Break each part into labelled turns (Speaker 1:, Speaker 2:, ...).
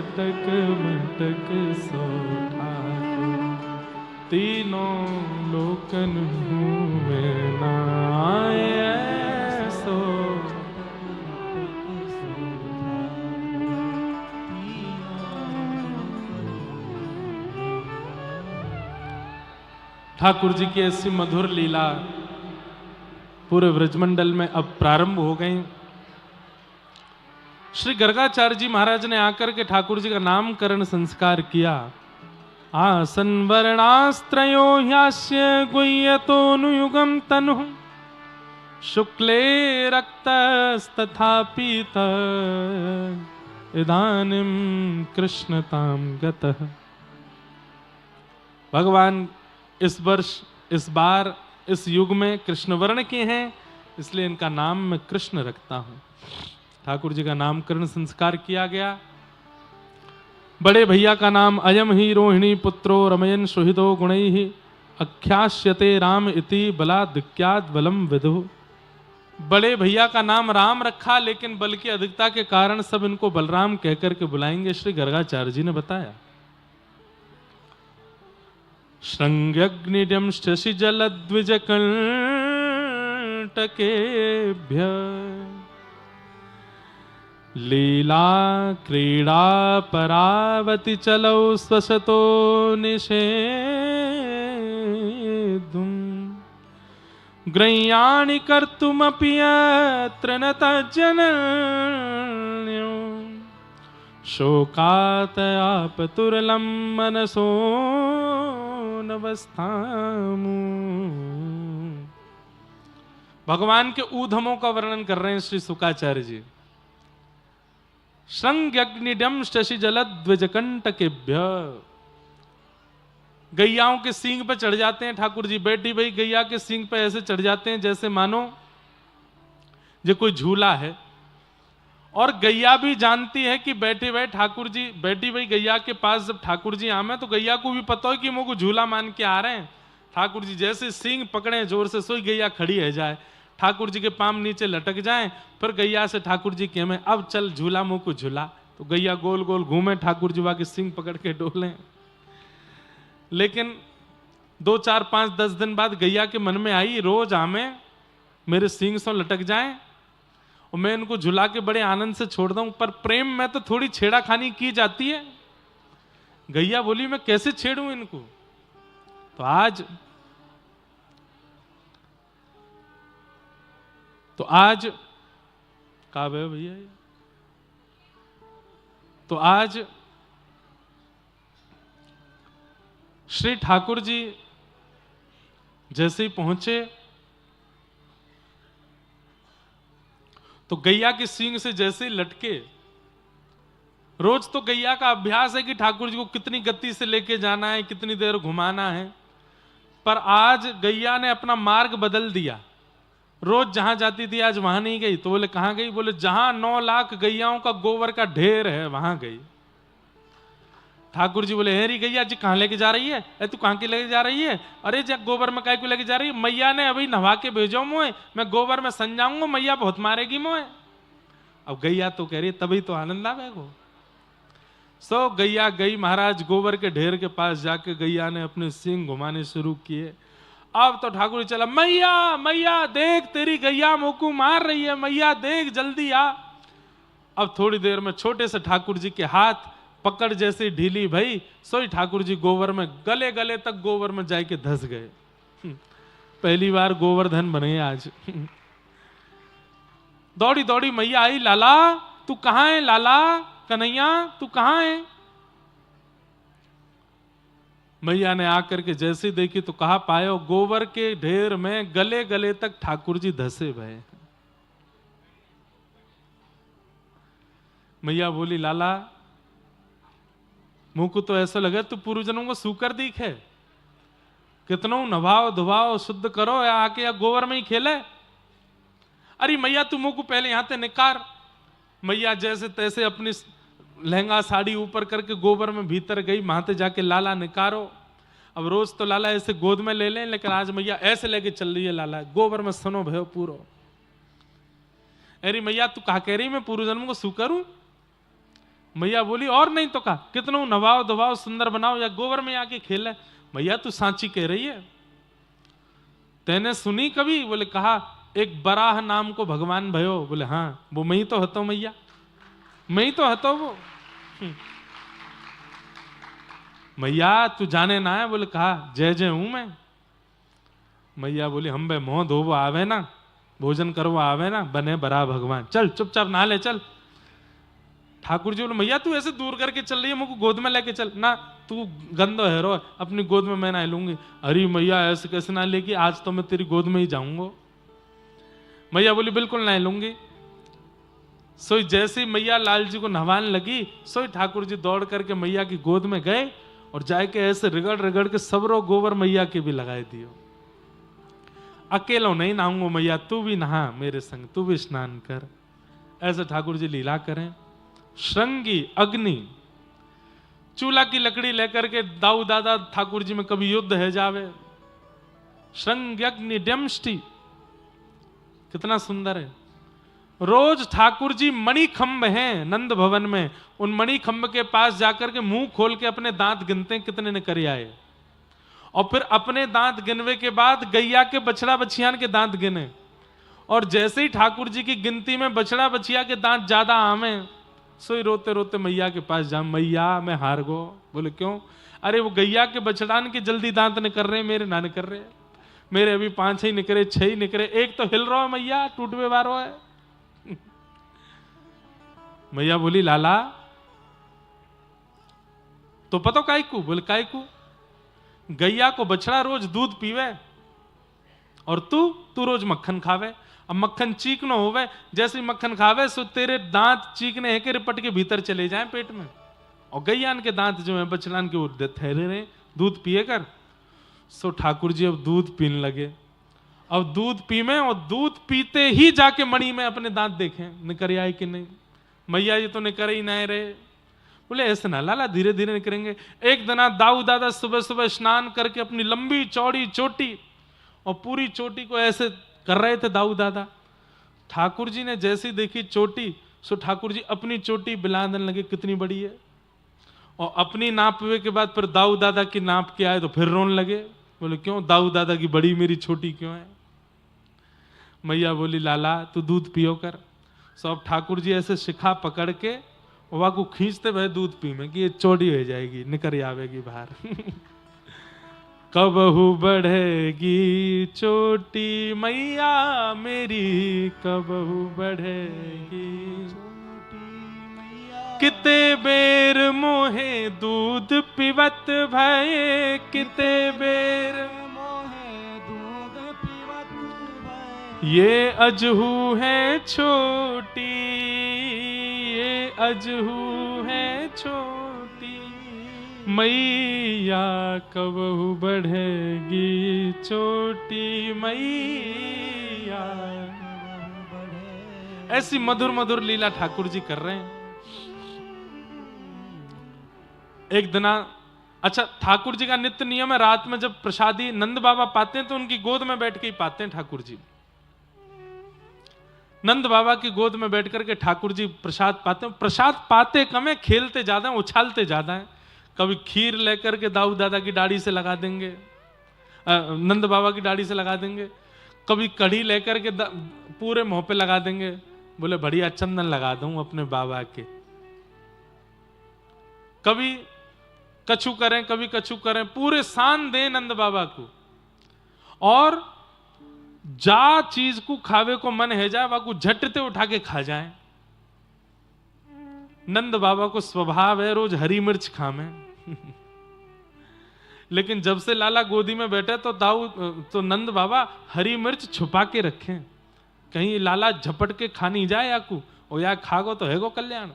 Speaker 1: मटक मटक सो ठाकुर, तीनों लोकन में नाए सो। ठाकुर जी की ऐसी मधुर लीला पूरे ब्रजमंडल में अब प्रारंभ हो गई। श्री गर्गाचार्य जी महाराज ने आकर के ठाकुर जी का नामकरण संस्कार किया। आसन वर्णास्त्रयो ह्यास्य गुह्यतोनुयुगम तनु, शुक्ले रक्तस्तथा पीत, इदानीं कृष्णतां गतः। भगवान इस वर्ष, इस बार, इस युग में कृष्ण वर्ण के हैं, इसलिए इनका नाम मैं कृष्ण रखता हूं। ठाकुर जी का नामकरण संस्कार किया गया। बड़े भैया का नाम अयम ही रोहिणी पुत्रो रमयन सुहृदो गुणैः, अख्यास्यते राम इति बलाधिक्यात् बलम विदु। बड़े भैया का नाम राम रखा, लेकिन बल की अधिकता के कारण सब इनको बलराम कहकर के बुलाएंगे, श्री गर्गाचार्य जी ने बताया। श्रृंग्यग्निड्यं शशि जलद्विज कंटकेभ्य, लीला क्रीड़ा परावति चलौ स्वशतो निषेधुम्, ग्रह्याणि कर्तुमपि यत्र न तज्जनन्यो, शोकातयापतुरलं मनसो नवस्थामु। भगवान के ऊधमों का वर्णन कर रहे हैं श्री शुकाचार्य जी। श्रृंग्यग्निड्यं शशि जलद्विजकंटकेभ्य, गैयाओं के सींग पे चढ़ जाते हैं ठाकुर जी। बैठी भाई गैया के सींग पे ऐसे चढ़ जाते हैं जैसे मानो ये कोई झूला है। और गैया भी जानती है कि बैठे भाई ठाकुर जी, बैठी भाई गैया के पास जब ठाकुर जी आमे तो गैया को भी पता हो कि मुझको झूला मान के आ रहे हैं। ठाकुर जी जैसे सींग पकड़े जोर से, सोई गैया खड़ी है जाए, ठाकुर जी के पाम नीचे लटक जाएं, फिर गैया से ठाकुर जी कहें अब चल झूला मुंह को झूला, तो गैया गोल गोल घूमे, ठाकुर जी के सींग पकड़ के डोलें। लेकिन 2, 4, 5, 10 दिन बाद गैया के मन में आई रोज आमे मेरे सींग से लटक जाएं और मैं इनको झुला के बड़े आनंद से छोड़ दूं, पर प्रेम में तो थोड़ी छेड़ाखानी की जाती है। गैया बोली मैं कैसे छेड़ूं इनको। तो आज कहा भैया, तो आज श्री ठाकुर जी जैसे ही पहुंचे तो गैया के सींग से जैसे ही लटके, रोज तो गैया का अभ्यास है कि ठाकुर जी को कितनी गति से लेके जाना है, कितनी देर घुमाना है, पर आज गैया ने अपना मार्ग बदल दिया। रोज जहां जाती थी आज वहां नहीं गई। तो बोले कहां गई? बोले जहां 9 लाख गैयाओं का गोबर का ढेर है वहां गई। ठाकुर जी बोले हेरी गैया जी कहां लेके जा रही है? तू कहां के लेके जा रही है? अरे जब गोबर में काय को लेके जा रही है? मैया ने अभी नहा के भेजो मोए, मैं गोबर में सन जाऊंगा, मैया बहुत मारेगी मोए। अब गैया तो कह रही तभी तो आनंद आवेगो। सो गैया गई महाराज गोबर के ढेर के पास जाके गैया ने अपने सींग घुमाने शुरू किए। अब तो ठाकुर चला, मैया मैया देख तेरी गैया मोकू मार रही है, मैया देख जल्दी आ। अब थोड़ी देर में छोटे से ठाकुर जी के हाथ पकड़ जैसी ढीली भई, सोई ठाकुर जी गोबर में गले गले तक गोबर में जाके धस गए। पहली बार गोवर्धन बने आज। दौड़ी दौड़ी मैया आई, लाला तू कहां है? लाला कन्हैया तू कहां है? मैया ने आकर के जैसे देखी तो कहा पायो गोबर के ढेर में गले गले तक ठाकुर जी धसे भय। मैया बोली लाला मुंह को तो ऐसा लगे तू पूर्वजनों को सूकर दिख है, कितनों नभाओ धुभाओ शुद्ध करो या आके या गोबर में ही खेले। अरे मैया तू मुंह को पहले यहां से निकार। मैया जैसे तैसे अपनी लहंगा साड़ी ऊपर करके गोबर में भीतर गई, वहां जाके लाला निकारो। अब रोज तो लाला ऐसे गोद में ले लें, लेकिन आज मैया ऐसे लेके चल रही है लाला गोबर में सुनो भयो पूरो। अरे मैया तू कहा कह रही मैं पूर्व जन्म को सूकर हूं? मैया बोली और नहीं तो का, कितनों नवाओ दबाओ सुंदर बनाओ या गोबर में आके खेले। मैया तू सांची कह रही है, तेने सुनी कभी? बोले कहा एक बराह नाम को भगवान भयो। बोले हाँ, वो मैं ही तो हतो मैया, मैं ही तो हतो वो। मैया तू जाने ना है? बोले कहा जय जय हूं मैं। मैया बोली हम बे मोह धोबो आवे ना, भोजन करवो आवे ना, बने बरा भगवान, चल चुपचाप नहा ले चल। ठाकुर जी बोले मैया तू ऐसे दूर करके चल रही है, मुझको गोद में लेके चल ना, तू गंदो है रो, अपनी गोद में मैं नहा लूंगी। अरे मैया ऐसे कैसे ना लेगी, आज तो मैं तेरी गोद में ही जाऊंगा। मैया बोली बिल्कुल नहा लूंगी। सोई जैसे ही मैया लाल जी को नहवाने लगी, सोई ठाकुर जी दौड़ करके मैया की गोद में गए और जाके ऐसे रिगड़ रिगड़ के सबरो गोबर मैया के भी लगाए दियो। अकेलो नहीं नहाऊंगा मैया, तू भी नहा मेरे संग, तू भी स्नान कर। ऐसे ठाकुर जी लीला करें। श्रृंगी अग्नि, चूल्हा की लकड़ी लेकर के दाऊ दादा ठाकुर जी में कभी युद्ध है जावे। श्रृंग अग्नि डम्ष्टि, कितना सुंदर है। रोज ठाकुर जी मणिखंभ हैं नंद भवन में, उन मणिखंभ के पास जाकर के मुंह खोल के अपने दांत गिनते हैं कितने ने कर आए, और फिर अपने दांत गिनवे के बाद गैया के बछड़ा बछियान के दांत गिने। और जैसे ही ठाकुर जी की गिनती में बछड़ा बछिया के दांत ज्यादा आवे, सोई रोते रोते मैया के पास जा, मैया मैं हार गो। बोले क्यों? अरे वो गैया के बछड़ान के जल्दी दांत निकल रहे, मेरे ना निकल रहे, मेरे अभी 5 ही निकले, 6 ही निकले, एक तो हिल रहा है मैया, टूटवे वारो है। मैया बोली लाला तो पतो काय को? बोले काय को? गैया को बछड़ा रोज दूध पीवे और तू रोज मक्खन खावे। अब मक्खन चीकनो होवे, जैसे मक्खन खावे सो तेरे दांत चीकने है के रिपट के भीतर चले जाएं पेट में, और गैयान के दांत जो है बछड़ान के वो ठहरे रहे दूध पिए कर। सो ठाकुर जी अब दूध पीने लगे। अब दूध पीवे और दूध पीते ही जाके मणि में अपने दांत देखें निकर आए कि नहीं। मैया ये तो निकर ही नहीं रहे। बोले ऐसे ना लाला, धीरे धीरे निकलेंगे। एक दिन दाऊ दादा सुबह सुबह स्नान करके अपनी लंबी चौड़ी चोटी और पूरी चोटी को ऐसे कर रहे थे दाऊ दादा। ठाकुर जी ने जैसी देखी चोटी, सो ठाकुर जी अपनी चोटी बिलाने लगे कितनी बड़ी है, और अपनी नापवे के बाद फिर दाऊ दादा की नाप के आए तो फिर रोने लगे। बोले क्यों? दाऊ दादा की बड़ी मेरी छोटी क्यों है? मैया बोली लाला तू दूध पियो कर। सब ठाकुर जी ऐसे शिखा पकड़ के वह को खींचते भाई दूध पी में कि ये चौड़ी हो जाएगी, निकर आवेगी बाहर। कबहू बढ़ेगी चोटी मैया मेरी, कबहू बढ़ेगी चोटी मैया, किते बेर मोहे दूध पिवत भये, किते बेर मोहे दूध पिवत भये, ये अजहू है छोटी, ये अजहू है छोटी मैया, कबहू बढ़ेगी चोटी मैया। ऐसी मधुर मधुर लीला ठाकुर जी कर रहे हैं। एक दिन अच्छा ठाकुर जी का नित्य नियम है, रात में जब प्रसादी नंद बाबा पाते हैं तो उनकी गोद में बैठ के ही पाते हैं ठाकुर जी। नंद बाबा की गोद में बैठ करके ठाकुर जी प्रसाद पाते हैं। प्रसाद पाते कम है, खेलते ज्यादा है, उछालते ज्यादा है। कभी खीर लेकर के दाऊ दादा की दाढ़ी से लगा देंगे, नंद बाबा की दाढ़ी से लगा देंगे। कभी कढ़ी लेकर के पूरे मुंह पे लगा देंगे। बोले बढ़िया चंदन लगा दूं अपने बाबा के। कभी कछु करें, कभी कछु करें, पूरे शान दें नंद बाबा को। और जा चीज को खावे को मन है जाए वह को झटते उठा के खा जाए। नंद बाबा को स्वभाव है रोज हरी मिर्च खावे। लेकिन जब से लाला गोदी में बैठे तो नंद बाबा हरी मिर्च छुपा के रखें, कहीं लाला झपट के खा नहीं जाए याकू, और या खागो तो है गो कल्याण।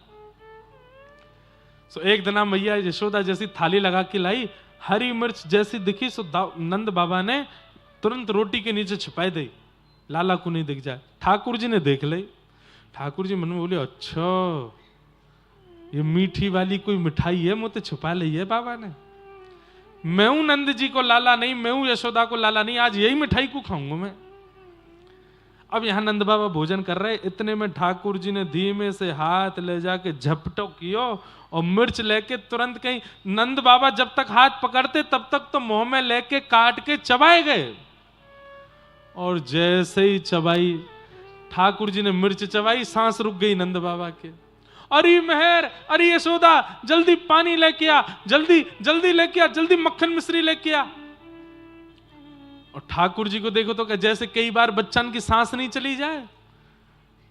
Speaker 1: सो एक दिन मैया यशोदा जैसी थाली लगा के लाई, हरी मिर्च जैसी दिखी सो नंद बाबा ने तुरंत रोटी के नीचे छुपाई दी, लाला को नहीं दिख जाए। ठाकुर जी ने देख ली। ठाकुर जी मन में बोले अच्छा ये मीठी वाली कोई मिठाई है, मुझे छुपा ली है बाबा ने। मैं हूं नंद जी को लाला नहीं, मैं हूं यशोदा को लाला नहीं, आज यही मिठाई को खाऊंगा मैं। अब यहाँ नंद बाबा भोजन कर रहे, इतने में ठाकुर जी ने धीमे से हाथ ले जाके झपटो कियो और मिर्च लेके तुरंत कहीं, नंद बाबा जब तक हाथ पकड़ते तब तक तो मुंह में लेके काट के चबाए गए, और जैसे ही चबाई ठाकुर जी ने मिर्च चबाई, सांस रुक गई नंद बाबा के। अरे मेहर, अरे यशोदा, जल्दी पानी लेके आ, जल्दी जल्दी लेके आ, जल्दी मक्खन मिश्री लेके आ। और ठाकुर जी को देखो तो जैसे कई बार बच्चन की सांस नहीं चली जाए,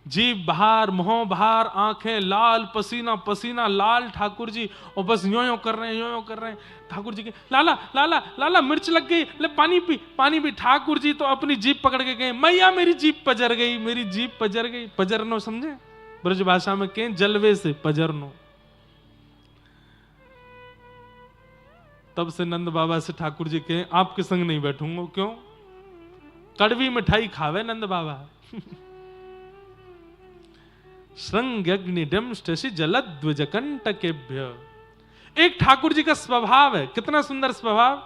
Speaker 1: जीभ बाहर, मुंह बाहर, आंखें लाल, पसीना पसीना लाल, ठाकुर जी और बस यो यो कर रहे हैं, यो यो कर रहे हैं। ठाकुर जी के लाला लाला लाला मिर्च लग गई, ले पानी पी, पानी पी। ठाकुर जी तो अपनी जीभ पकड़ के गए, मैया मेरी जीभ पजर गई, मेरी जीभ पजर गई। पजरनो समझे ब्रज भाषा में कहें जलवे से पजरनो। तब से नंद बाबा से ठाकुर जी कहें आपके संग नहीं बैठूंगा। क्यों? कड़वी मिठाई खावे नंद बाबा। श्रृंग्यग्निडंष्टि जलद्विजकंटकेभ्य। एक ठाकुर जी का स्वभाव है, कितना सुंदर स्वभाव।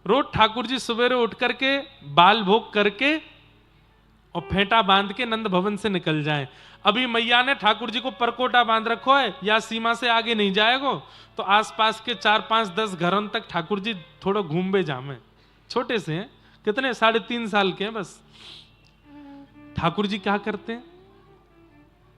Speaker 1: रोज ठाकुर जी सवेरे उठ करके बाल भोग करके और फेंटा बांध के नंद भवन से निकल जाएं। अभी मैया ने ठाकुर जी को परकोटा बांध रखो है, या सीमा से आगे नहीं जाएगो, तो आसपास के 4, 5, 10 घरों तक ठाकुर जी थोड़ा घूमबे जामे। छोटे से हैं, कितने 3.5 साल के हैं बस। ठाकुर जी क्या करते हैं,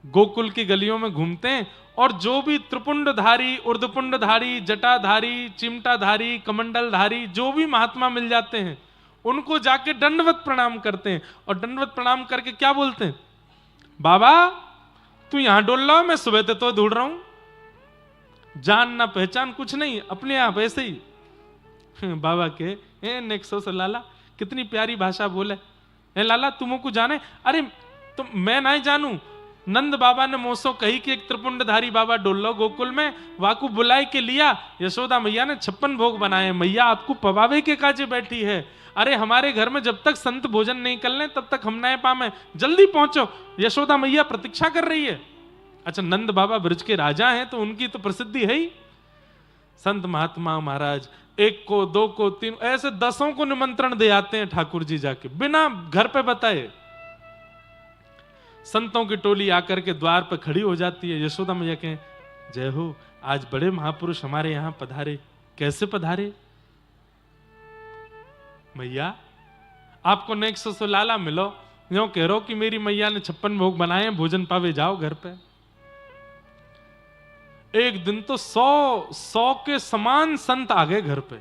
Speaker 1: गोकुल की गलियों में घूमते हैं, और जो भी त्रिपुंडधारी, ऊर्ध्वपुंडधारी, जटाधारी, चिमटाधारी, कमंडलधारी जो भी महात्मा मिल जाते हैं उनको जाके दंडवत प्रणाम करते हैं। और दंडवत प्रणाम करके क्या बोलते हैं, बाबा तू यहां डोल रहा हो, मैं सुबह से तो ढूंढ रहा हूं, जान ना पहचान कुछ नहीं, अपने आप ऐसे ही। बाबा के नेक्सो से लाला कितनी प्यारी भाषा बोले, लाला तुमको जाने, अरे तो मैं नहीं जानू, नंद बाबा ने मोसो कही कि एक त्रिपुंडधारी बाबा डोल लो गोकुल में, वाकू बुलाए के लिया। यशोदा मैया ने 56 भोग बनाए, मैया आपको पवावे के काजे बैठी है। अरे हमारे घर में जब तक संत भोजन नहीं कर लें तब तक हम नए पामे, जल्दी पहुंचो, यशोदा मैया प्रतीक्षा कर रही है। अच्छा, नंद बाबा ब्रज के राजा हैं तो उनकी तो प्रसिद्धि है ही। संत महात्मा महाराज 1 को 2 को 3 ऐसे 10 को निमंत्रण दे आते हैं ठाकुर जी जाके बिना घर पे बताए। संतों की टोली आकर के द्वार पर खड़ी हो जाती है। यशोदा मैया कहें जय हो, आज बड़े महापुरुष हमारे यहां पधारे। कैसे पधारे? मैया आपको नेक्स्ट से लाला मिलो, यो कह रहो कि मेरी मैया ने 56 भोग बनाए, भोजन पावे जाओ घर पे। एक दिन तो 100 के समान संत आ गए घर पे।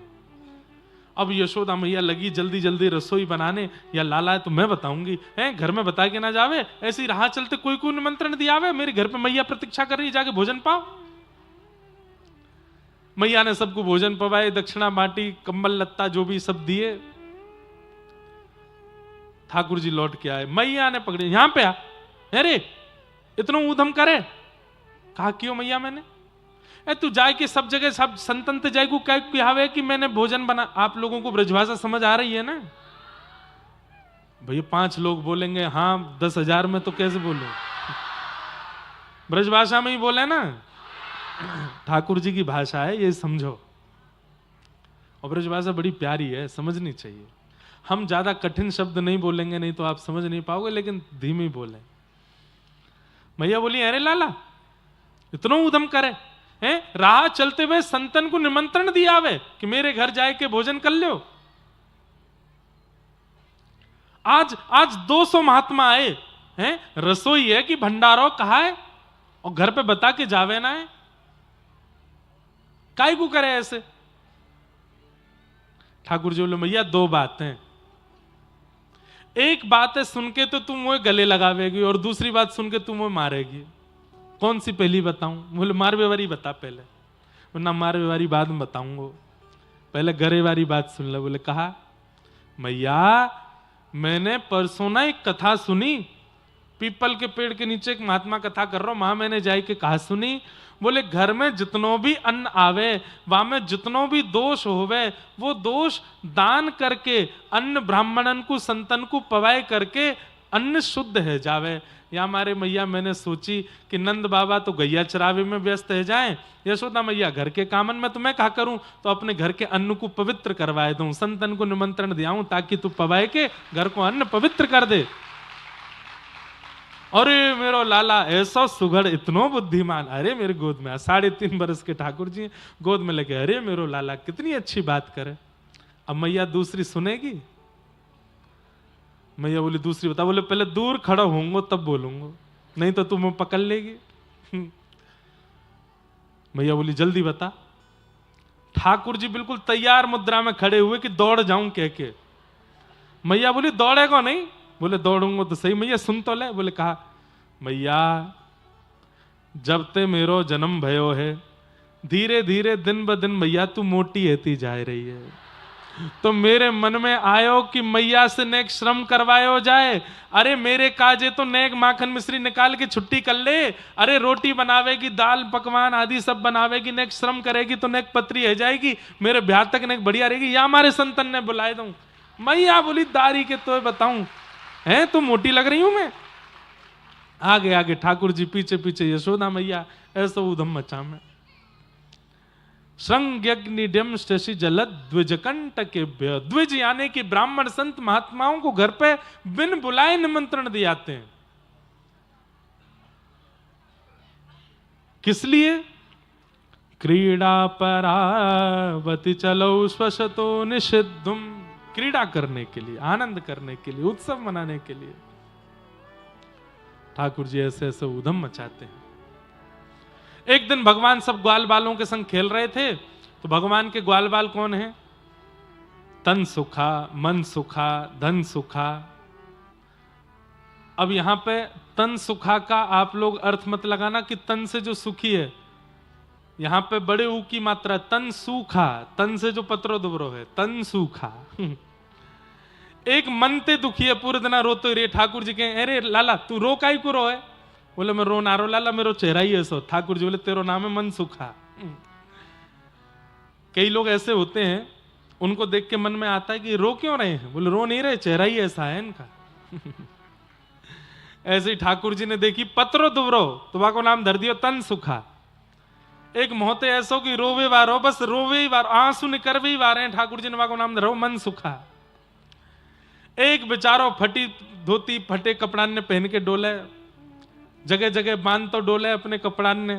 Speaker 1: अब यशोदा मैया लगी जल्दी जल्दी रसोई बनाने, या लाला है तो मैं बताऊंगी, हैं घर में बता के ना जावे, ऐसे ही राह चलते कोई कोई निमंत्रण दिया वे, मेरे घर पे मैया प्रतीक्षा कर रही, जाके भोजन पाओ। मैया ने सबको भोजन पवाए, दक्षिणा बांटी, कंबल लत्ता जो भी सब दिए। ठाकुर जी लौट के आए, मैया ने पकड़े, यहां पे आ, अरे इतना ऊधम करे। कहा क्यों मैया मैंने? तू जाए कि सब जगह सब संतंत जाएगू क्या कि मैंने भोजन बना। आप लोगों को ब्रजभाषा समझ आ रही है ना भैया? 5 लोग बोलेंगे हाँ, 10,000 में तो कैसे बोलूं? ब्रजभाषा में ही बोले ना, ठाकुर जी की भाषा है ये, समझो। और ब्रजभाषा बड़ी प्यारी है, समझनी चाहिए। हम ज्यादा कठिन शब्द नहीं बोलेंगे, नहीं तो आप समझ नहीं पाओगे, लेकिन धीमी बोले। मैया बोली अरे लाला इतना उधम करे हैं, राह चलते हुए संतन को निमंत्रण दिया वे कि मेरे घर जाए के भोजन कर लो। आज 200 महात्मा आए हैं, रसोई है कि भंडारो कहा है, और घर पे बता के जावे ना है, काय को करे ऐसे? ठाकुर जी बोले मैया 2 बातें, एक बात है सुन के तो तुम वो गले लगावेगी, और दूसरी बात सुन के तुम वो मारेगी। कौन सी पहली बताऊं? बोले मारवे वाली बता पहले। ना मारवे वाली बाद में बताऊंगा, पहले गरे वाली बात सुन ले। बोले कहा मैया मैंने परसों ना एक कथा सुनी, पीपल के पेड़ के नीचे एक महात्मा कथा कर रहा हूं, मां मैंने जाई के कहा सुनी। बोले घर में जितनो भी अन्न आवे, वहां में जितनो भी दोष होवे, वो दोष दान करके अन्न ब्राह्मणन को संतन को पवाए करके अन्न शुद्ध है जावे। या हमारे मैया मैंने सोची कि नंद बाबा तो गैया चरावे में व्यस्त है जाएं, यशोदा मैया घर के कामन में, तो मैं क्या करूं, तो अपने घर के अन्न को पवित्र करवाए दूं, संतन को निमंत्रण दियाऊं ताकि तू पवाए के घर को अन्न पवित्र कर दे। अरे मेरो लाला ऐसा सुघड़, इतनो बुद्धिमान, अरे मेरे गोद में 3.5 बरस के ठाकुर जी गोद में लेके, अरे मेरो लाला कितनी अच्छी बात करे। अब मैया दूसरी सुनेगी? मैया बोली दूसरी बता। बोले पहले दूर खड़ा होऊंगा तब बोलूंगा, नहीं तो तुम्हें पकड़ लेगी। मैया बोली जल्दी बता। ठाकुर जी बिल्कुल तैयार मुद्रा में खड़े हुए कि दौड़ जाऊं कह के। मैया बोली दौड़ेगा नहीं? बोले दौड़ूंगा तो सही। मैया सुन तो ले। बोले कहा, मैया जब ते मेरो जन्म भयो है, धीरे धीरे दिन ब दिन मैया तू मोटी होती जा रही है, तो मेरे मन में आयो कि मैया से नेक श्रम करवायो जाए। अरे मेरे काजे तो नेक माखन मिश्री निकाल के छुट्टी कर ले। अरे रोटी बनावेगी, दाल पकवान आदि सब बनावेगी, नेक श्रम करेगी तो नेक पत्री है जाएगी, मेरे ब्याह तक नेक बढ़िया रहेगी, या हमारे संतन ने बुलाए दूं। मैया बोली दारी के तो बताऊं है, तो मोटी लग रही हूं मैं। आगे आगे ठाकुर जी, पीछे पीछे यशोदा मैया, ऐसा उधम मचा में। श्रृंग्यग्निड्यम शशि जलद द्विजकंटकेभ्य, द्विज यानी कि ब्राह्मण संत महात्माओं को घर पे बिन बुलाए निमंत्रण दिए जाते हैं। किस लिए? क्रीड़ा परावति चलो स्वशतो निषिद्धुम, क्रीड़ा करने के लिए, आनंद करने के लिए, उत्सव मनाने के लिए ठाकुर जी ऐसे ऐसे उधम मचाते हैं। एक दिन भगवान सब ग्वाल बालों के संग खेल रहे थे, तो भगवान के ग्वाल बाल कौन है? तन सुखा, मन सुखा, धन सुखा। अब यहां पे तन सुखा का आप लोग अर्थ मत लगाना कि तन से जो सुखी है, यहां पे बड़े ऊ की मात्रा, तन सूखा, तन से जो पत्रो दुबरो है, तन सूखा। एक मन ते दुखी है, पूरे दिन रोते रे। ठाकुर जी कहे, अरे लाला तू रो काई को रो है? बोले मैं रो ना रो लाला, मेरो चेहरा ही ऐसा। ठाकुर जी बोले तेरो नाम है मन सुखा। कई लोग ऐसे होते हैं, उनको देख के मन में आता है कि रो क्यों रहे हैं? बोले रो नहीं रहे, चेहरा ही ऐसा है इनका। ऐसे ही ठाकुर जी ने देखी पत्रो दुबरो, तुम्हारा को नाम धर दियो तन सुखा। एक मोहते ऐसो कि रोवे वारो, बस रोवे ही वारो, आंसू निकरवे ही वारे हैं, ठाकुर जी ने को नाम धरो मन सुखा। एक बेचारो फटी धोती फटे कपड़ा ने पहन के डोले, जगह जगह बांध तो डोले अपने कपड़ा ने।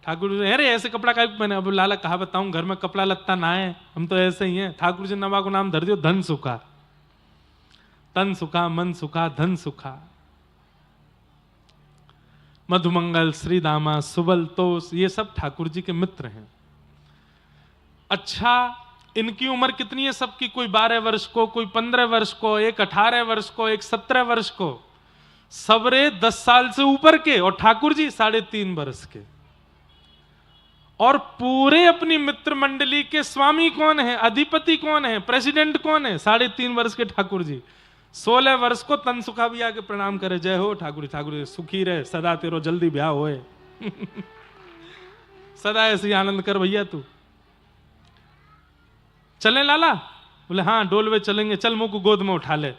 Speaker 1: ठाकुर जी अरे ऐसे कपड़ा का पहने? अब लाला कहा बताऊं, घर में कपड़ा लत्ता ना है, हम तो ऐसे ही हैं। ठाकुर जी नवा को नाम धर दियो धन सुखा। तन सुखा, मन सुखा, धन सुखा। मधुमंगल, श्रीदामा, सुबल, तोष, ये सब ठाकुर जी के मित्र हैं। अच्छा इनकी उम्र कितनी है सबकी? कोई 12 वर्ष को, कोई 15 वर्ष को, एक 18 वर्ष को, एक 17 वर्ष को, सबरे 10 साल से ऊपर के, और ठाकुर जी 3.5 वर्ष के। और पूरे अपनी मित्र मंडली के स्वामी कौन है, अधिपति कौन है, प्रेसिडेंट कौन है? 3.5 वर्ष के ठाकुर जी। 16 वर्ष को तन सुखा भी आके प्रणाम करे, जय हो ठाकुर जी, ठाकुर जी सुखी रहे, सदा तेरो जल्दी ब्याह होए। सदा ऐसे आनंद कर भैया तू। चले लाला? बोले हाँ डोलवे चलेंगे, चल मुझको गोद में उठा ले।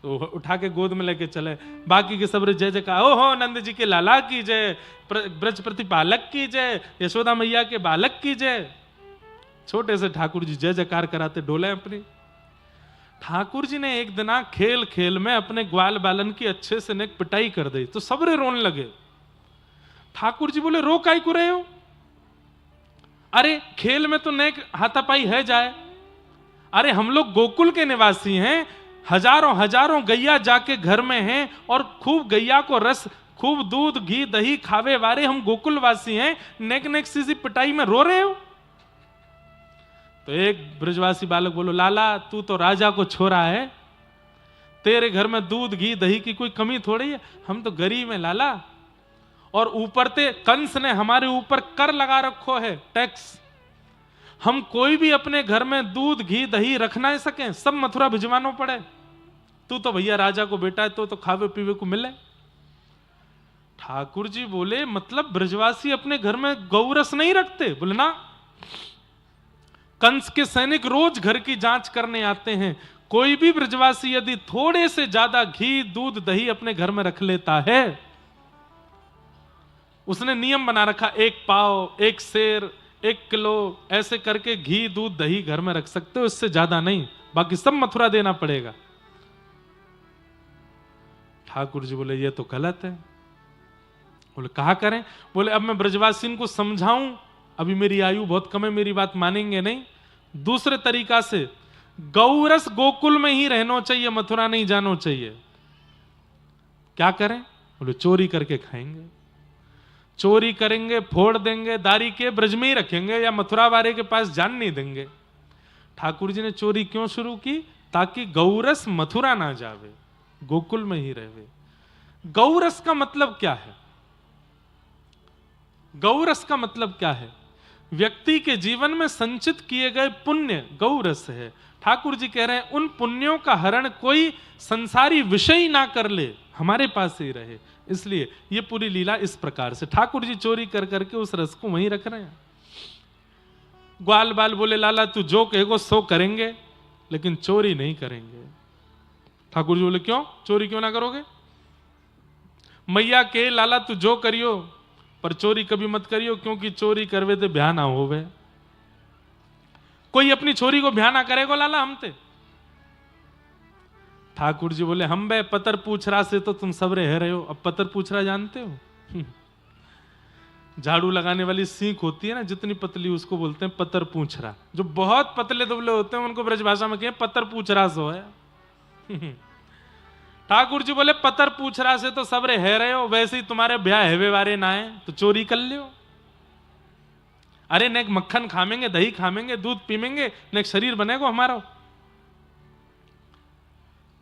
Speaker 1: तो उठा के गोद में लेके चले। बाकी के सबरे जय जयकार, ओ हो नंद जी के लाला की जय, ब्रज प्रतिपालक की जय, यशोदा मैया के बालक की जय। छोटे से ठाकुर जी जय जयकार कराते डोले अपनी। ठाकुर जी ने एक दिन खेल खेल में अपने ग्वाल बालन की अच्छे से नेक पिटाई कर दी, तो सबरे रोने लगे। ठाकुर जी बोले रो काई को रहे हो? अरे खेल में तो नेक हाथापाई है जाए। अरे हम लोग गोकुल के निवासी हैं, हजारों हजारों गैया जाके घर में हैं, और खूब गैया को रस, खूब दूध घी दही खावे वाले हम गोकुलवासी हैं, नेक नेक सी पिटाई में रो रहे हो? तो एक ब्रजवासी बालक बोलो, लाला तू तो राजा को छोरा है, तेरे घर में दूध घी दही की कोई कमी थोड़ी है, हम तो गरीब हैं लाला। और ऊपर ते कंस ने हमारे ऊपर कर लगा रखो है, टैक्स। हम कोई भी अपने घर में दूध घी दही रख ना सके, सब मथुरा भिजवाना पड़े। तू तो भैया राजा को बेटा है, तो खावे पीवे को मिले। ठाकुर जी बोले मतलब ब्रजवासी अपने घर में गौरस नहीं रखते? बोले ना, कंस के सैनिक रोज घर की जांच करने आते हैं। कोई भी ब्रजवासी यदि थोड़े से ज्यादा घी दूध दही अपने घर में रख लेता है, उसने नियम बना रखा, 1 पाव 1 सेर 1 किलो ऐसे करके घी दूध दही घर में रख सकते हो, इससे ज्यादा नहीं, बाकी सब मथुरा देना पड़ेगा। ठाकुर जी बोले ये तो गलत है। बोले कहा करें? बोले अब मैं ब्रजवासियों को समझाऊं, अभी मेरी आयु बहुत कम है, मेरी बात मानेंगे नहीं। दूसरे तरीका से गौरस गोकुल में ही रहना चाहिए, मथुरा नहीं जाना चाहिए। क्या करें? बोले चोरी करके खाएंगे, चोरी करेंगे, फोड़ देंगे, दारी के ब्रज में ही रखेंगे या मथुरा वाले के पास जान नहीं देंगे। ठाकुर जी ने चोरी क्यों शुरू की? ताकि गौरस मथुरा ना जावे, गोकुल में ही रहे। गौरस का मतलब क्या है? गौरस का मतलब क्या है? व्यक्ति के जीवन में संचित किए गए पुण्य गौरस है। ठाकुर जी कह रहे हैं उन पुण्यों का हरण कोई संसारी विषय ना कर ले, हमारे पास ही रहे। इसलिए ये पूरी लीला इस प्रकार से ठाकुर जी चोरी कर करके उस रस को वहीं रख रहे हैं। ग्वाल बाल बोले लाला तू जो कहेगो सो करेंगे, लेकिन चोरी नहीं करेंगे। ठाकुर जी बोले क्यों? चोरी क्यों ना करोगे? मैया के लाला तू जो करियो पर चोरी कभी मत करियो, क्योंकि चोरी करवे तो ब्याह ना होवे। कोई अपनी छोरी को ब्याह ना करेगो लाला हमते। ठाकुर जी बोले हम बे पतर पूछ रहा से तो तुम सबरे है रहे हो। अब पतर पूछ रहा जानते हो? झाड़ू लगाने वाली सीख होती है ना, जितनी पतली उसको बोलते हैं पतर पूछ रहा। जो बहुत पतले दुबले होते हैं उनको ब्रजभाषा में कहें पतर पूछ रहा सो है। ठाकुर जी बोले पतर पूछ रहा से तो सबरे है रहे हो, वैसे ही तुम्हारे ब्याह हेवे वारे ना है तो चोरी कर लियो। अरे नेक मक्खन खामेंगे, दही खामेंगे, दूध पीमेंगे, नेक शरीर बनेगा हमारा।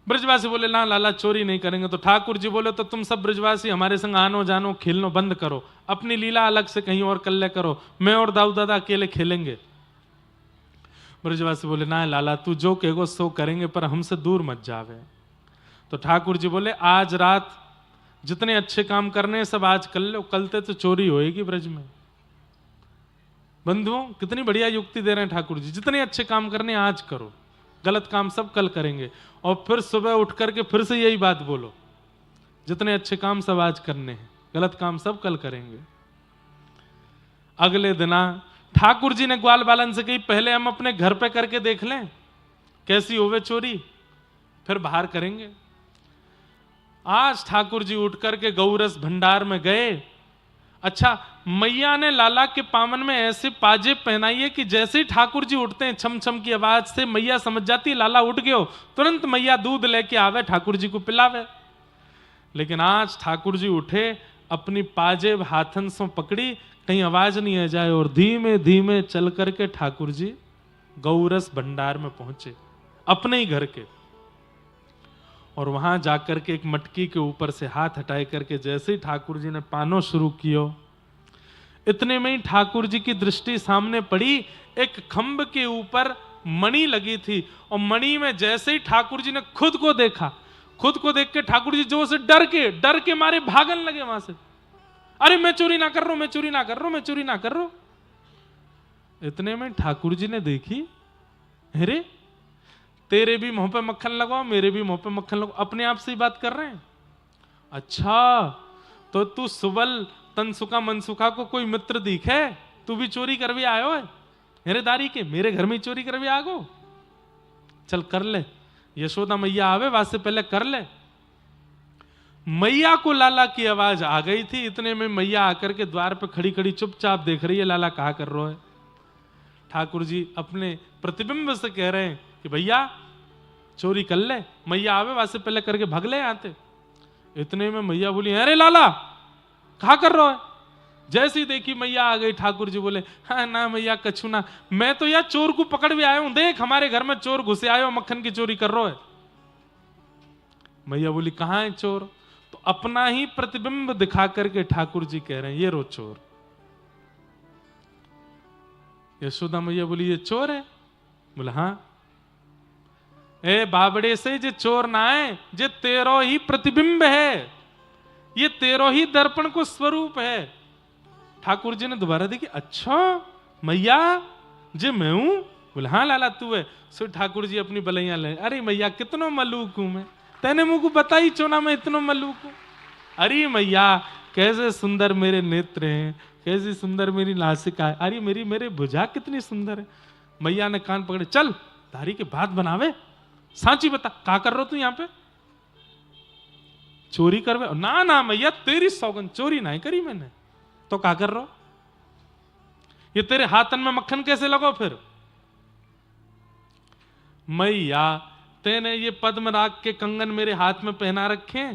Speaker 1: ब्रजवासी बोले ना लाला चोरी नहीं करेंगे। तो ठाकुर जी बोले तो तुम सब ब्रजवासी हमारे संग आनो जानो खेलनो बंद करो, अपनी लीला अलग से कहीं और कल्ले करो, मैं और दाऊ दादा अकेले खेलेंगे। ब्रजवासी बोले ना लाला तू जो कहेगो सो करेंगे, पर हमसे दूर मत जावे। तो ठाकुर जी बोले आज रात जितने अच्छे काम करने सब आज कर लो, कल तो चोरी होएगी ब्रज में। बंधुओं कितनी बढ़िया युक्ति दे रहे हैं ठाकुर जी, जितने अच्छे काम करने आज करो, गलत काम सब कल करेंगे। और फिर सुबह उठ करके फिर से यही बात बोलो, जितने अच्छे काम सब आज करने हैं, गलत काम सब कल करेंगे। अगले दिना ठाकुर जी ने ग्वाल बालन से कही पहले हम अपने घर पे करके देख लें कैसी होवे चोरी, फिर बाहर करेंगे। आज ठाकुर जी उठ करके गौरस भंडार में गए। अच्छा मैया ने लाला के पामन में ऐसे पाजे पहनाइए कि जैसे ही ठाकुर जी उठते हैं छम छम की आवाज से मैया समझ जाती है लाला उठ गयो, तुरंत मैया दूध लेके आवे ठाकुर जी को पिलावे। लेकिन आज ठाकुर जी उठे, अपनी पाजेब हाथन से पकड़ी, कहीं आवाज नहीं आ जाए, और धीमे धीमे चल करके ठाकुर जी गौरस भंडार में पहुंचे अपने ही घर के। और वहां जाकर के एक मटकी के ऊपर से हाथ हटाए करके जैसे ही ठाकुर जी ने पानो शुरू कियो, इतने में ही ठाकुर जी की दृष्टि सामने पड़ी, एक खंभ के ऊपर मणि लगी थी, और मणि में जैसे ही ठाकुर जी ने खुद को देखा, खुद को देख के ठाकुर जी जो से डर के मारे भागन लगे वहां से। अरे मैं चोरी ना कर रहा हूं, मैं चोरी ना कर रहा हूं, मैं चोरी ना कर रहा हूं। इतने में ठाकुर जी ने देखी, अरे तेरे भी मुंह पे मक्खन लगाओ, मेरे भी मुंह पे मक्खन लगाओ, अपने आप से ही बात कर रहे हैं। अच्छा तो तू सुबल तनसुका मनसुखा को कोई मित्र दिखे, तू भी चोरी कर भी आयो है मेरे दारी के, मेरे घर में चोरी कर भी आगो, चल कर ले, यशोदा मैया आवे वासे पहले कर ले। मैया को लाला की आवाज आ गई थी, इतने में मैया आकर के द्वार पे खड़ी खड़ी चुपचाप देख रही है लाला कहा कर रहा है। ठाकुर जी अपने प्रतिबिंब से कह रहे हैं कि भैया चोरी कर ले, मैया आवे वासे पहले करके भाग ले आते। इतने में मैया बोली अरे लाला कहा कर रहा है। जैसे ही देखी मैया आ गई, ठाकुर जी बोले हाँ ना मैया कछु ना, मैं तो यार चोर को पकड़ भी आया हूं, देख हमारे घर में चोर घुसे आयो, मक्खन की चोरी कर रहा है। मैया बोली कहां है चोर? तो अपना ही प्रतिबिंब दिखा करके ठाकुर जी कह रहे हैं ये रो चोर। यशोदा मैया बोली ये चोर है? बोला हाँ। ए बाबड़े से जे चोर ना है, जे तेरो ही प्रतिबिंब है, ये तेरो ही दर्पण को स्वरूप है। ठाकुर जी ने दोबारा देखी, अच्छा मैया जे मैं हूं? बोला हाँ लाला तू है। सो ठाकुर जी अपनी बलैया ले, अरे मैया कितनो मलूक हूं मैं, तेने मुझको बताई चोना मैं इतनो मलूक हूं। अरे मैया कैसे सुंदर मेरे नेत्र हैं, कैसी सुंदर मेरी नासिका है, अरे मेरे भुजा कितनी सुंदर है। मैया ने कान पकड़े, चल धारी के बात बनावे, सांची बता का कर रहा तू यहां पे? चोरी करवे? ना ना मैया तेरी सौगंध, चोरी नहीं करी मैंने। तो क्या कर रहा? ये तेरे हाथन में मक्खन कैसे लगो फिर? मैया तेने ये पद्मराग के कंगन मेरे हाथ में पहना रखे,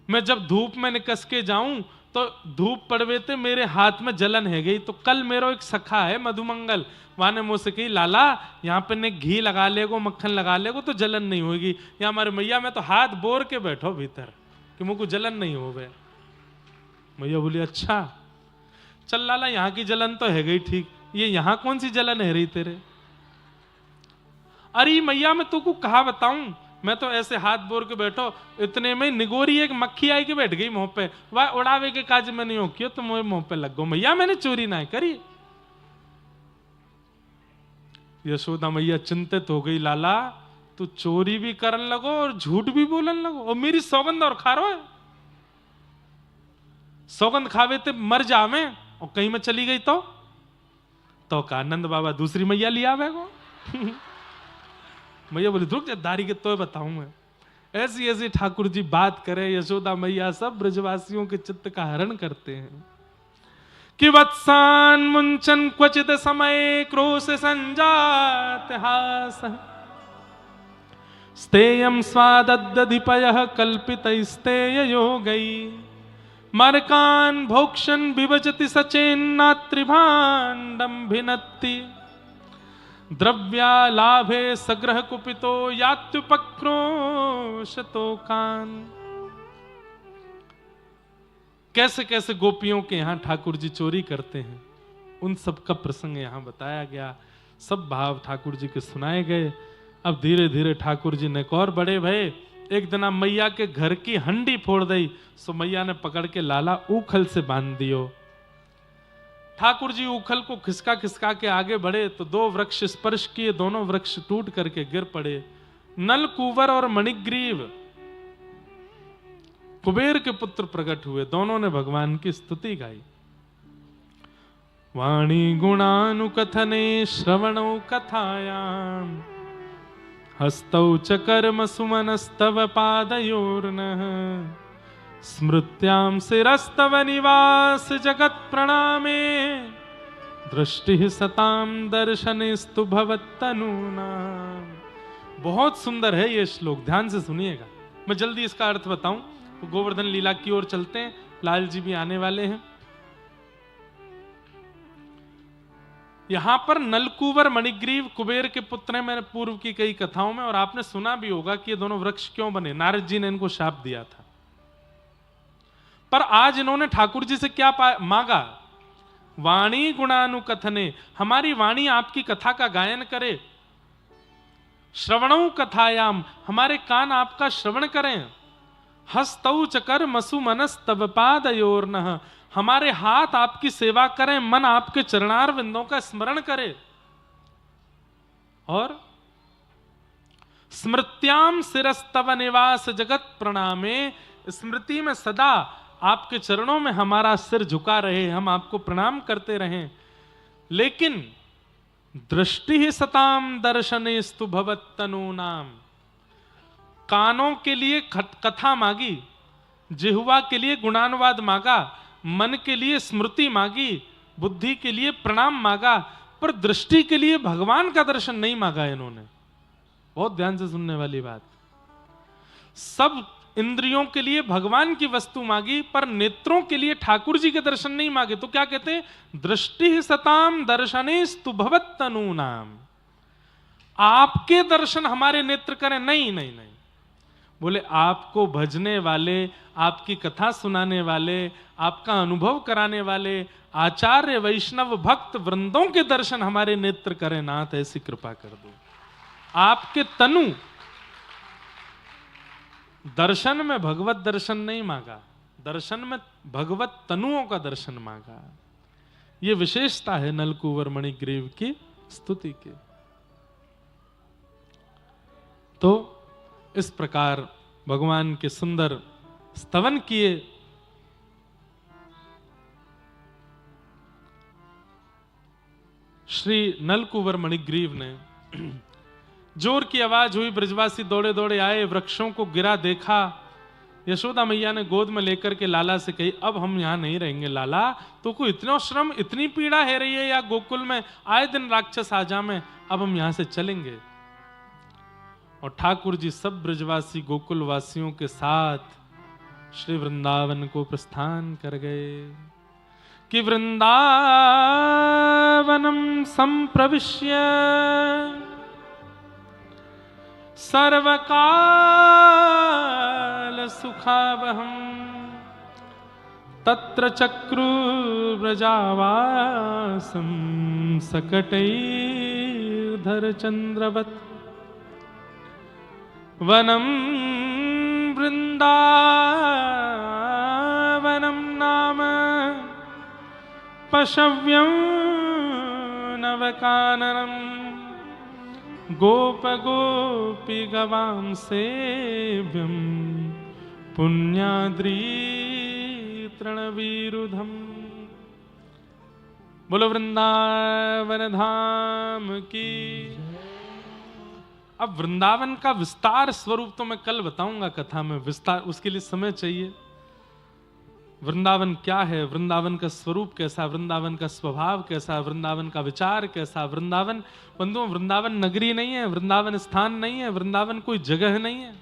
Speaker 1: मैं जब धूप में निकस के जाऊं तो धूप पड़वे ते मेरे हाथ में जलन है गई। तो कल मेरा एक सखा है मधुमंगल, वहां ने मुझसे कही लाला यहाँ पे ने घी लगा लेगो, मक्खन लगा लेगो तो जलन नहीं होगी। या हमारे मैया मैं तो हाथ बोर के बैठो भीतर कि मुझको जलन नहीं हो गए। मैया बोली अच्छा चल लाला, यहाँ की जलन तो है गई ठीक, ये यहाँ कौन सी जलन है रही तेरे? अरे मैया मैं तुमको कहा बताऊं, मैं तो ऐसे हाथ बोर के बैठो, इतने में निगोरी एक मक्खी आई के बैठ गई मुंह पे, वह उड़ावे के काज में नहीं हो क्यों तो मुझे मुंह पे लग गो। मैया मैंने चोरी ना करी। यशोदा मैया चिंतित हो गई, लाला तू चोरी भी करन लगो और झूठ भी बोलन लगो, और मेरी सौगंध और खा रहा है। सौगंध खावे ते मर जावे और कहीं में चली गई तो का आनंद बाबा दूसरी मैया लिया आवेगो। मैया बोली रुक जा दारी के तो बताऊं मैं। ऐसी ऐसी ठाकुर जी बात करे, यशोदा मैया सब ब्रजवासियों के चित्त का हरण करते हैं कि वत्सान मुंचन क्वचित समय क्रोश संजात हास स्तेयम स्वादद्दधिपयः कल्पित स्तेय योगई मरकान भोक्षण विभजति सचेन्नात्रिभाण्डं भिनत्ति द्रव्या लाभे सग्रह कुपितो यात्युपक्रोशतो कान। कैसे कैसे गोपियों के यहां ठाकुर जी चोरी करते हैं, उन सब का प्रसंग यहां बताया गया, सब भाव ठाकुर जी के सुनाए गए। अब धीरे धीरे ठाकुर जी ने और बड़े भय, एक दिन मैया के घर की हंडी फोड़ दी, सो मैया ने पकड़ के लाला उखल से बांध दियो। ठाकुर जी उखल को खिसका खिसका के आगे बढ़े तो दो वृक्ष स्पर्श किए, दोनों वृक्ष टूट करके गिर पड़े। नल कुंवर और मणिग्रीव कुबेर के पुत्र प्रकट हुए, दोनों ने भगवान की स्तुति गाई। वाणी गुणानुकथने श्रवणौ कथायाम हस्तौ च कर्म सुमनस्तव पादयोर्नः स्मृत्याम शिरस्तव निवास जगत प्रणामे दृष्टि सताम दर्शनेस्तु भवत्तनूना। बहुत सुंदर है ये श्लोक, ध्यान से सुनिएगा। मैं जल्दी इसका अर्थ बताऊं तो गोवर्धन लीला की ओर चलते हैं, लाल जी भी आने वाले हैं। यहां पर नलकुवर मणिग्रीव कुबेर के पुत्र हैं, मैंने पूर्व की कई कथाओं में, और आपने सुना भी होगा कि ये दोनों वृक्ष क्यों बने। नारद जी ने इनको शाप दिया था, पर आज इन्होंने ठाकुर जी से क्या मांगा? वाणी गुणानुकथने, हमारी वाणी आपकी कथा का गायन करे। श्रवणों कथायाम, हमारे कान आपका श्रवण करें। हस्तौ चकर मसु मनस तव पादयोर्नः, हमारे हाथ आपकी सेवा करें, मन आपके चरणार विंदों का स्मरण करे। और स्मृत्याम शिरस्तव निवास जगत प्रणामे, स्मृति में सदा आपके चरणों में हमारा सिर झुका रहे, हम आपको प्रणाम करते रहें। लेकिन दृष्टि ही सताम दर्शनेस्तु भवत्तनूनाम, कानों के लिए कथा मांगी, जिह्वा के लिए गुणानुवाद मांगा, मन के लिए स्मृति मांगी, बुद्धि के लिए प्रणाम मांगा, पर दृष्टि के लिए भगवान का दर्शन नहीं मांगा इन्होंने। बहुत ध्यान से सुनने वाली बात। सब इंद्रियों के लिए भगवान की वस्तु मांगी, पर नेत्रों के लिए ठाकुर जी के दर्शन नहीं मांगे। तो क्या कहते हैं? दृष्टि सताम दर्शनेस्तु भवत्तनूनाम, आपके दर्शन हमारे नेत्र करें। नहीं नहीं नहीं, बोले आपको भजने वाले, आपकी कथा सुनाने वाले, आपका अनुभव कराने वाले आचार्य वैष्णव भक्त वृंदों के दर्शन हमारे नेत्र करें नाथ, ऐसी कृपा कर दो। आपके तनु दर्शन में भगवत दर्शन नहीं मांगा, दर्शन में भगवत तनुओं का दर्शन मांगा। यह विशेषता है नलकुवर मणिग्रीव की स्तुति की। तो इस प्रकार भगवान के सुंदर स्तवन किए। श्री नलकुवर मणिग्रीव ने जोर की आवाज हुई, ब्रजवासी दौड़े दौड़े आए, वृक्षों को गिरा देखा यशोदा मैया ने गोद में लेकर के लाला से कही, अब हम यहाँ नहीं रहेंगे लाला, तो कोई इतना श्रम इतनी पीड़ा है रही है या गोकुल में आए दिन राक्षस आजा में, अब हम यहाँ से चलेंगे। और ठाकुर जी सब ब्रजवासी गोकुल वासियों के साथ श्री वृंदावन को प्रस्थान कर गए कि वृंदावनम संप्रविश्य सर्वकाल सुखावहम तत्र चक्रु व्रजावासम सकटैर्धर चंद्रवत् वनम वृंदावनम नाम पशव्यं नवकाननम गोप गोपी गवां सेव्यं पुण्याद्री तृणवीरुधम। बोलो वृंदावन धाम की। अब वृंदावन का विस्तार स्वरूप तो मैं कल बताऊंगा कथा में, विस्तार उसके लिए समय चाहिए। वृंदावन क्या है, वृंदावन का स्वरूप कैसा, वृंदावन का स्वभाव कैसा, वृंदावन का विचार कैसा। वृंदावन बंधुओं, वृंदावन नगरी नहीं है, वृंदावन स्थान नहीं है, वृंदावन कोई जगह नहीं है।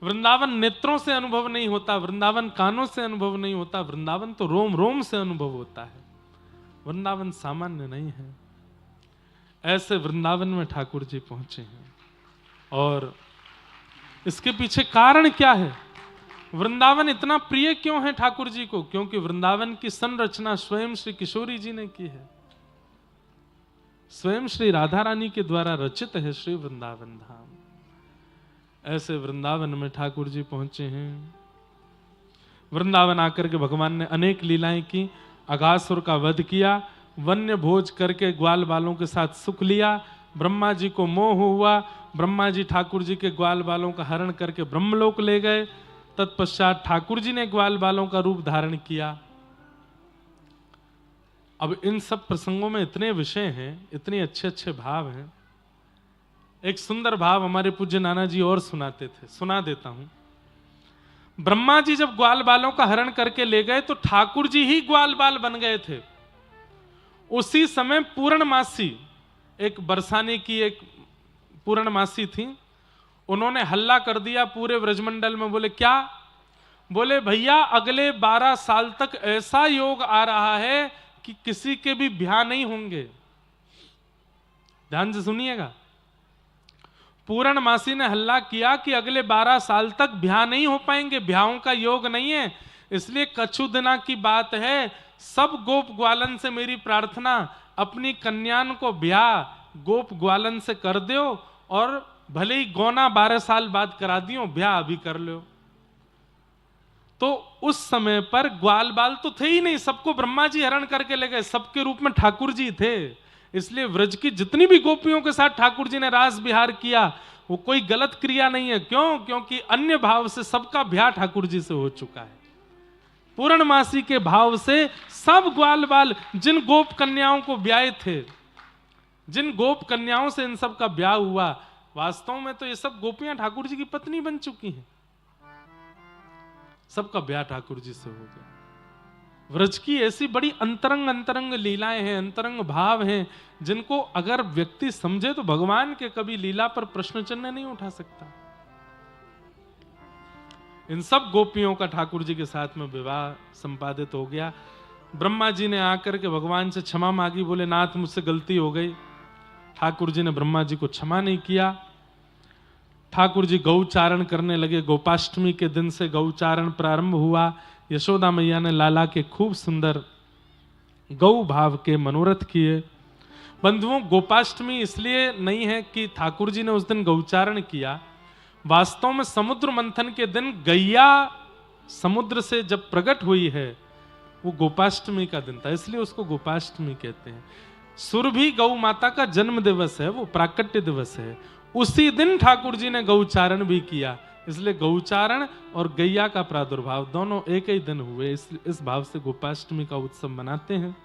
Speaker 1: वृंदावन नेत्रों से अनुभव नहीं होता, वृंदावन कानों से अनुभव नहीं होता, वृंदावन तो रोम रोम से अनुभव होता है। वृंदावन सामान्य नहीं है। ऐसे वृंदावन में ठाकुर जी पहुंचे हैं और इसके पीछे कारण क्या है? वृंदावन इतना प्रिय क्यों है ठाकुर जी को? क्योंकि वृंदावन की संरचना स्वयं श्री किशोरी जी ने की है, स्वयं श्री राधा रानी के द्वारा रचित है श्री वृंदावन धाम। ऐसे वृंदावन में ठाकुर जी पहुंचे हैं। वृंदावन आकर के भगवान ने अनेक लीलाएं की। अघासुर का वध किया, वन्य भोज करके ग्वाल बालों के साथ सुख लिया। ब्रह्मा जी को मोह हुआ, ब्रह्मा जी ठाकुर जी के ग्वाल बालों का हरण करके ब्रह्मलोक ले गए। तत्पश्चात ठाकुर जी ने ग्वाल बालों का रूप धारण किया। अब इन सब प्रसंगों में इतने विषय हैं, इतने अच्छे अच्छे भाव हैं। एक सुंदर भाव हमारे पूज्य नाना जी और सुनाते थे, सुना देता हूं। ब्रह्मा जी जब ग्वाल बालों का हरण करके ले गए तो ठाकुर जी ही ग्वाल बाल बन गए थे। उसी समय पूर्णमासी, एक बरसाने की एक पूर्णमासी थी, उन्होंने हल्ला कर दिया पूरे ब्रजमंडल में। बोले क्या? बोले भैया अगले 12 साल तक ऐसा योग आ रहा है कि किसी के भी ब्याह नहीं होंगे। ध्यान से सुनिएगा। पूर्णमासी ने हल्ला किया कि अगले 12 साल तक ब्याह नहीं हो पाएंगे, ब्याहों का योग नहीं है। इसलिए कछु दिना की बात है, सब गोप ग्वालन से मेरी प्रार्थना, अपनी कन्यान को ब्याह गोप ग्वालन से कर दो और भले ही गौना 12 साल बाद करा दियो, ब्याह अभी कर लो। तो उस समय पर ग्वाल बाल तो थे ही नहीं, सबको ब्रह्मा जी हरण करके ले गए, सबके रूप में ठाकुर जी थे। इसलिए व्रज की जितनी भी गोपियों के साथ ठाकुर जी ने रास विहार किया वो कोई गलत क्रिया नहीं है। क्यों? क्योंकि अन्य भाव से सबका ब्याह ठाकुर जी से हो चुका है। पूर्णमासी के भाव से सब ग्वाल बाल जिन गोप कन्याओं को ब्याहे थे, जिन गोप कन्याओं से इन सब का ब्याह हुआ, वास्तव में तो ये सब गोपियां ठाकुर जी की पत्नी बन चुकी हैं। सबका ब्याह ठाकुर जी से हो गया। व्रज की ऐसी बड़ी अंतरंग अंतरंग लीलाएं हैं, अंतरंग भाव हैं, जिनको अगर व्यक्ति समझे तो भगवान के कभी लीला पर प्रश्न चिन्ह नहीं उठा सकता। इन सब गोपियों का ठाकुर जी के साथ में विवाह संपादित हो गया। ब्रह्मा जी ने आकर के भगवान से क्षमा मांगी, बोले नाथ मुझसे गलती हो गई। ठाकुर जी ने ब्रह्मा जी को क्षमा नहीं किया। ठाकुर जी गौचारण करने लगे। गोपाष्टमी के दिन से गौचारण प्रारंभ हुआ। यशोदा मैया ने लाला के खूब सुंदर गौ भाव के मनोरथ किए। बंधुओं, गोपाष्टमी इसलिए नहीं है कि ठाकुर जी ने उस दिन गौचारण किया। वास्तव में समुद्र मंथन के दिन गैया समुद्र से जब प्रकट हुई है वो गोपाष्टमी का दिन था, इसलिए उसको गोपाष्टमी कहते हैं। सुरभि गौ माता का जन्म दिवस है, वो प्राकट्य दिवस है। उसी दिन ठाकुर जी ने गौचारण भी किया, इसलिए गौचारण और गैया का प्रादुर्भाव दोनों एक ही दिन हुए। इस भाव से गोपाष्टमी का उत्सव मनाते हैं।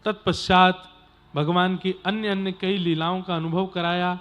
Speaker 1: तत्पश्चात भगवान की अन्य अन्य कई लीलाओं का अनुभव कराया।